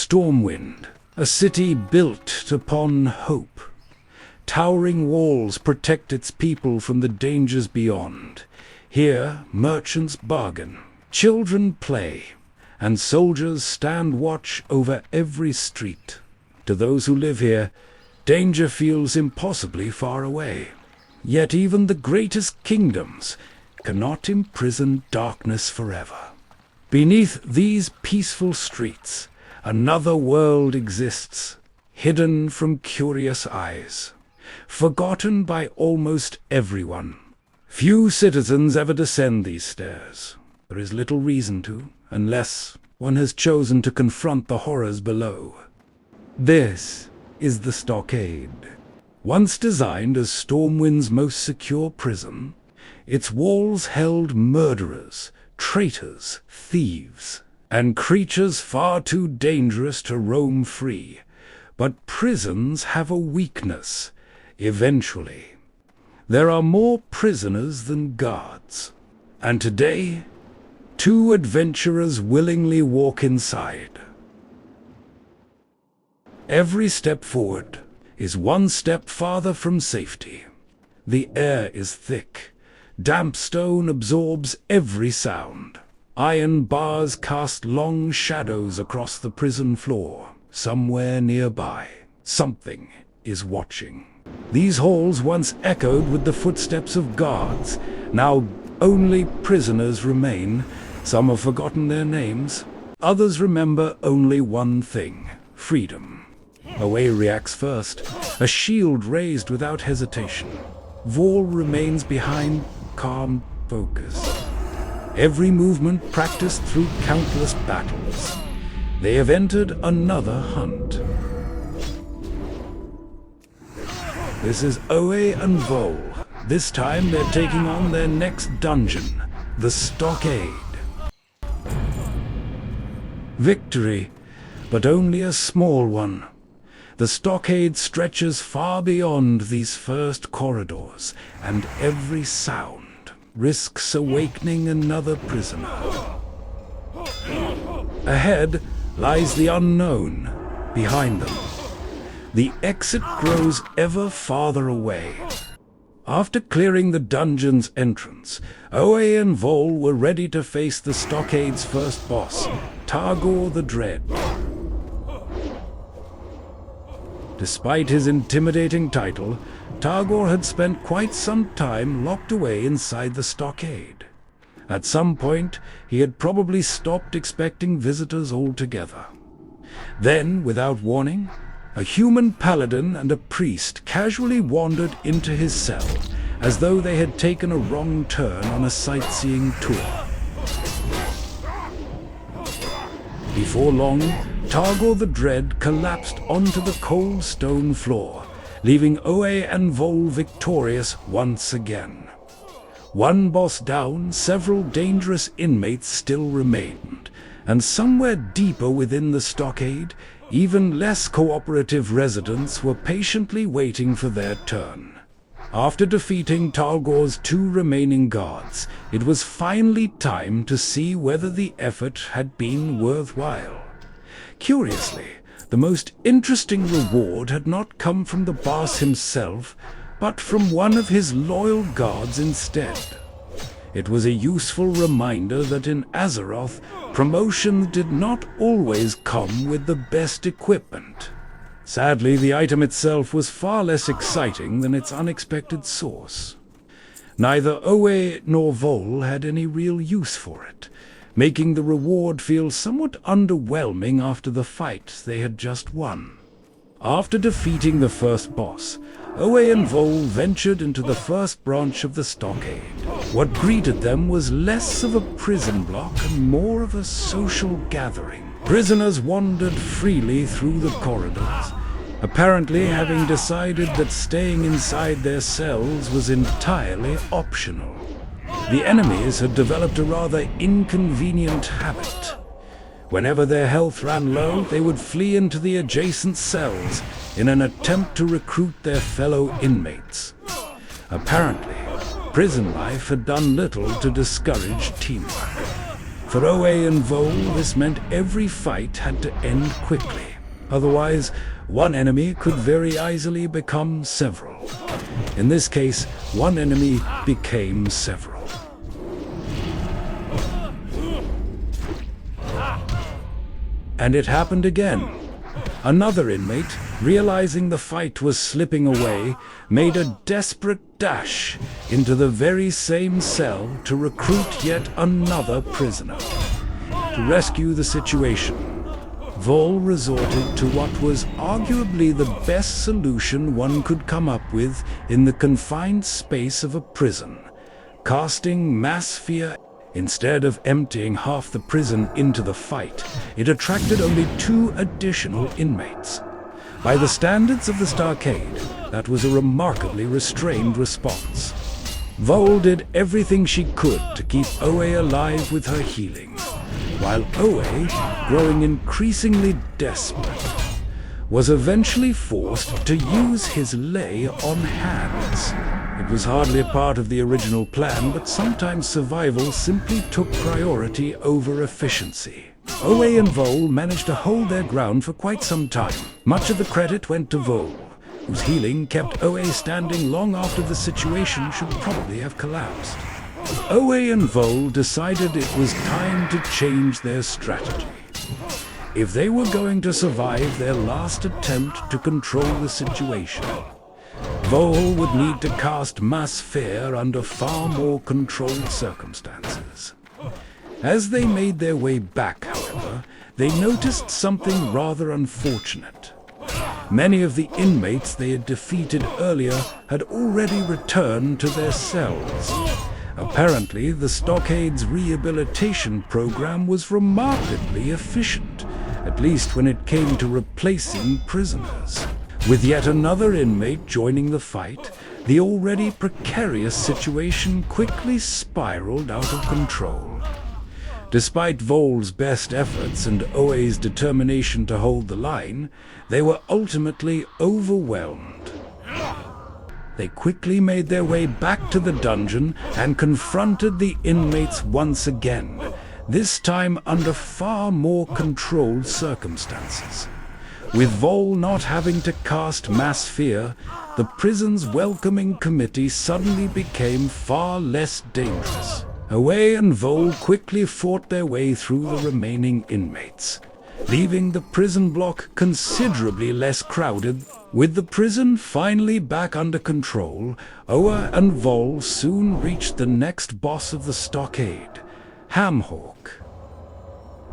Stormwind, a city built upon hope. Towering walls protect its people from the dangers beyond. Here, merchants bargain, children play, and soldiers stand watch over every street. To those who live here, danger feels impossibly far away. Yet even the greatest kingdoms cannot imprison darkness forever. Beneath these peaceful streets, another world exists, hidden from curious eyes, forgotten by almost everyone. Few citizens ever descend these stairs. There is little reason to, unless one has chosen to confront the horrors below. This is the Stockade. Once designed as Stormwind's most secure prison, its walls held murderers, traitors, thieves, and creatures far too dangerous to roam free. But prisons have a weakness, eventually. There are more prisoners than guards, and today, 2 adventurers willingly walk inside. Every step forward is one step farther from safety. The air is thick. Damp stone absorbs every sound. Iron bars cast long shadows across the prison floor. Somewhere nearby, something is watching. These halls once echoed with the footsteps of guards. Now only prisoners remain. Some have forgotten their names. Others remember only one thing: freedom. Oa reacts first, a shield raised without hesitation. Vohl remains behind, calm, focused. Every movement practiced through countless battles. They have entered another hunt. This is Oa and Vohl. This time they're taking on their next dungeon, the Stockade. Victory, but only a small one. The Stockade stretches far beyond these first corridors, and every sound risks awakening another prisoner. Ahead lies the unknown. Behind them, the exit grows ever farther away. After clearing the dungeon's entrance, Oa and Vohl were ready to face the Stockade's first boss, Targorr the Dread. Despite his intimidating title, Targorr had spent quite some time locked away inside the Stockade. At some point, he had probably stopped expecting visitors altogether. Then, without warning, a human paladin and a priest casually wandered into his cell, as though they had taken a wrong turn on a sightseeing tour. Before long, Targorr the Dread collapsed onto the cold stone floor, leaving Oa and Vohl victorious once again. One boss down, several dangerous inmates still remained, and somewhere deeper within the Stockade, even less cooperative residents were patiently waiting for their turn. After defeating Targorr's 2 remaining guards, it was finally time to see whether the effort had been worthwhile. Curiously, the most interesting reward had not come from the boss himself, but from one of his loyal guards instead. It was a useful reminder that in Azeroth, promotions did not always come with the best equipment. Sadly, the item itself was far less exciting than its unexpected source. Neither Oa nor Vohl had any real use for it, making the reward feel somewhat underwhelming after the fight they had just won. After defeating the first boss, Oa and Vohl ventured into the first branch of the Stockade. What greeted them was less of a prison block and more of a social gathering. Prisoners wandered freely through the corridors, apparently having decided that staying inside their cells was entirely optional. The enemies had developed a rather inconvenient habit. Whenever their health ran low, they would flee into the adjacent cells in an attempt to recruit their fellow inmates. Apparently, prison life had done little to discourage teamwork. For Oa and Vohl, this meant every fight had to end quickly. Otherwise, one enemy could very easily become several. In this case, one enemy became several. And it happened again. Another inmate, realizing the fight was slipping away, made a desperate dash into the very same cell to recruit yet another prisoner. To rescue the situation, Vohl resorted to what was arguably the best solution one could come up with in the confined space of a prison: casting mass fear. Instead of emptying half the prison into the fight, it attracted only 2 additional inmates. By the standards of the Stockade, that was a remarkably restrained response. Vohl did everything she could to keep Oa alive with her healing, while Oa, growing increasingly desperate, was eventually forced to use his lay on hands. It was hardly a part of the original plan, but sometimes survival simply took priority over efficiency. Oa and Vohl managed to hold their ground for quite some time. Much of the credit went to Vohl, whose healing kept Oa standing long after the situation should probably have collapsed. Oa and Vohl decided it was time to change their strategy. If they were going to survive their last attempt to control the situation, Vohl would need to cast mass fear under far more controlled circumstances. As they made their way back, however, they noticed something rather unfortunate. Many of the inmates they had defeated earlier had already returned to their cells. Apparently, the Stockade's rehabilitation program was remarkably efficient, at least when it came to replacing prisoners. With yet another inmate joining the fight, the already precarious situation quickly spiraled out of control. Despite Vohl's best efforts and Oa's determination to hold the line, they were ultimately overwhelmed. They quickly made their way back to the dungeon and confronted the inmates once again, this time under far more controlled circumstances. With Vohl not having to cast mass fear, the prison's welcoming committee suddenly became far less dangerous. Oa and Vohl quickly fought their way through the remaining inmates, leaving the prison block considerably less crowded. With the prison finally back under control, Oa and Vohl soon reached the next boss of the Stockade, Hamhock.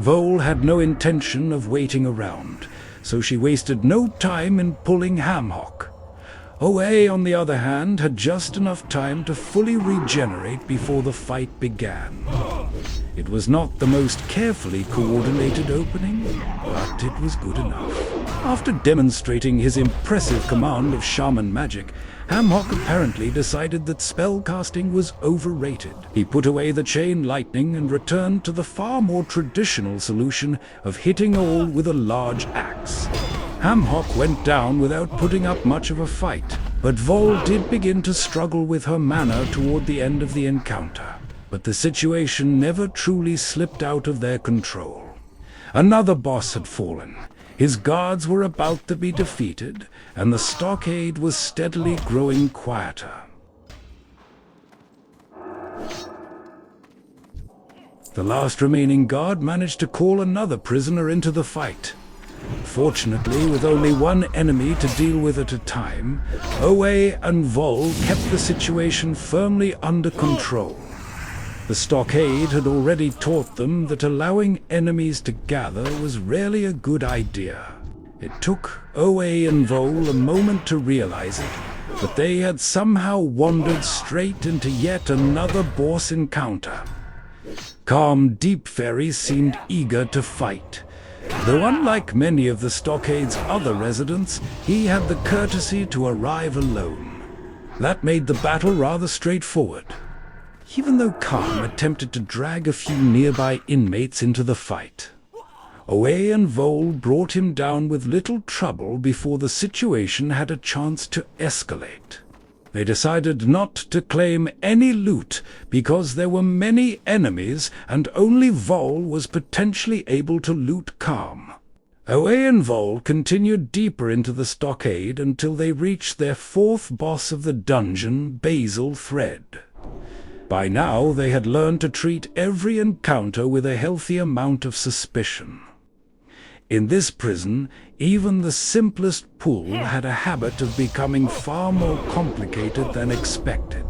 Vohl had no intention of waiting around, so she wasted no time in pulling Hamhock. Oa, on the other hand, had just enough time to fully regenerate before the fight began. It was not the most carefully coordinated opening, but it was good enough. After demonstrating his impressive command of shaman magic, Hamhock apparently decided that spellcasting was overrated. He put away the chain lightning and returned to the far more traditional solution of hitting all with a large axe. Hamhock went down without putting up much of a fight, but Vohl did begin to struggle with her mana toward the end of the encounter. But the situation never truly slipped out of their control. Another boss had fallen. His guards were about to be defeated, and the Stockade was steadily growing quieter. The last remaining guard managed to call another prisoner into the fight. Fortunately, with only one enemy to deal with at a time, Oa and Vohl kept the situation firmly under control. The Stockade had already taught them that allowing enemies to gather was rarely a good idea. It took Oa and Vohl a moment to realize it, but they had somehow wandered straight into yet another boss encounter. Kam Deepfury seemed eager to fight. Though unlike many of the Stockade's other residents, he had the courtesy to arrive alone. That made the battle rather straightforward. Even though Kam attempted to drag a few nearby inmates into the fight, Oa and Vohl brought him down with little trouble before the situation had a chance to escalate. They decided not to claim any loot because there were many enemies and only Vohl was potentially able to loot Kam. Oa and Vohl continued deeper into the stockade until they reached their fourth boss of the dungeon, Bazil Thredd. By now they had learned to treat every encounter with a healthy amount of suspicion. In this prison, even the simplest pull had a habit of becoming far more complicated than expected.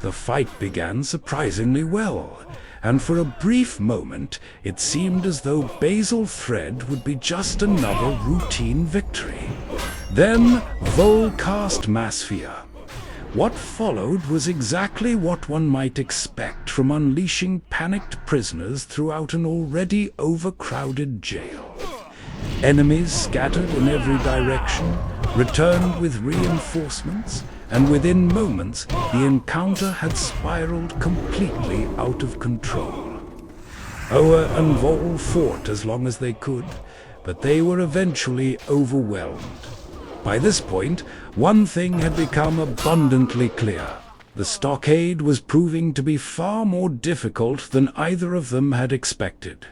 The fight began surprisingly well, and for a brief moment it seemed as though Bazil Thredd would be just another routine victory. Then Vohl cast Mass Fear. What followed was exactly what one might expect from unleashing panicked prisoners throughout an already overcrowded jail. Enemies scattered in every direction, returned with reinforcements, and within moments the encounter had spiraled completely out of control. Oa and Vohl fought as long as they could, but they were eventually overwhelmed. By this point, one thing had become abundantly clear. The stockade was proving to be far more difficult than either of them had expected.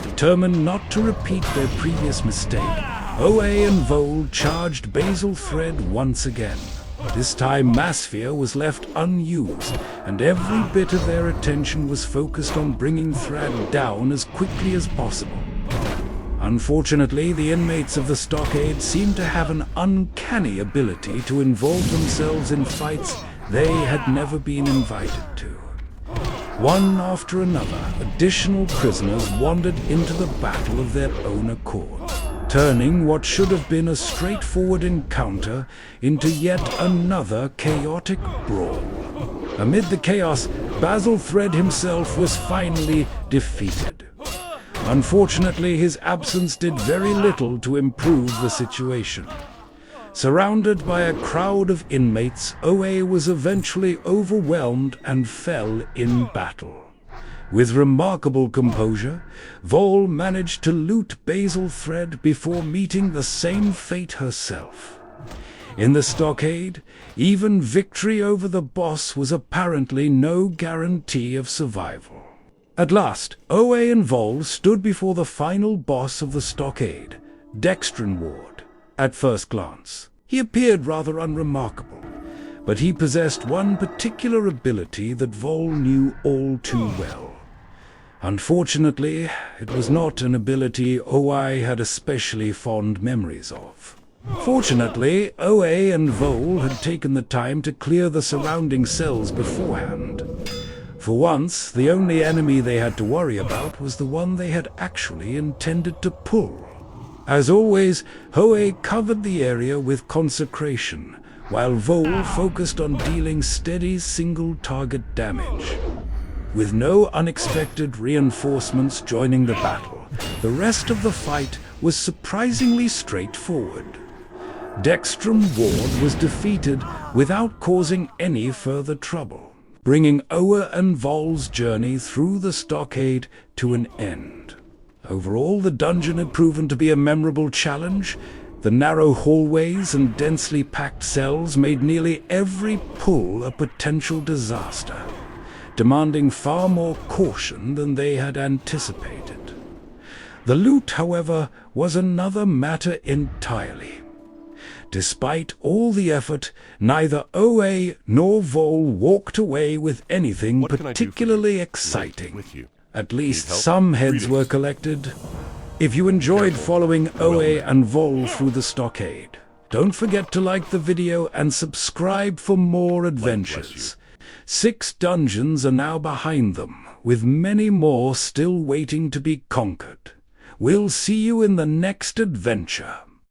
Determined not to repeat their previous mistake, Oa and Vohl charged Bazil Thredd once again. This time Mass Fear was left unused, and every bit of their attention was focused on bringing Thredd down as quickly as possible. Unfortunately, the inmates of the stockade seemed to have an uncanny ability to involve themselves in fights they had never been invited to. One after another, additional prisoners wandered into the battle of their own accord, turning what should have been a straightforward encounter into yet another chaotic brawl. Amid the chaos, Bazil Thredd himself was finally defeated. Unfortunately, his absence did very little to improve the situation. Surrounded by a crowd of inmates, Oa was eventually overwhelmed and fell in battle. With remarkable composure, Vohl managed to loot Bazil Thredd before meeting the same fate herself. In the stockade, even victory over the boss was apparently no guarantee of survival. At last, Oa and Vohl stood before the final boss of the stockade, Ward. At first glance, he appeared rather unremarkable, but he possessed one particular ability that Vohl knew all too well. Unfortunately, it was not an ability Oa had especially fond memories of. Fortunately, Oa and Vohl had taken the time to clear the surrounding cells beforehand. For once, the only enemy they had to worry about was the one they had actually intended to pull. As always, Oa covered the area with consecration, while Vohl focused on dealing steady single-target damage. With no unexpected reinforcements joining the battle, the rest of the fight was surprisingly straightforward. Ward was defeated without causing any further trouble, bringing Oa and Vohl's journey through the stockade to an end. Overall, the dungeon had proven to be a memorable challenge. The narrow hallways and densely packed cells made nearly every pull a potential disaster, demanding far more caution than they had anticipated. The loot, however, was another matter entirely. Despite all the effort, neither Oa nor Vohl walked away with anything particularly exciting. At least some heads were collected. If you enjoyed following Oa and Vohl through the stockade, don't forget to like the video and subscribe for more adventures. 6 dungeons are now behind them, with many more still waiting to be conquered. We'll see you in the next adventure.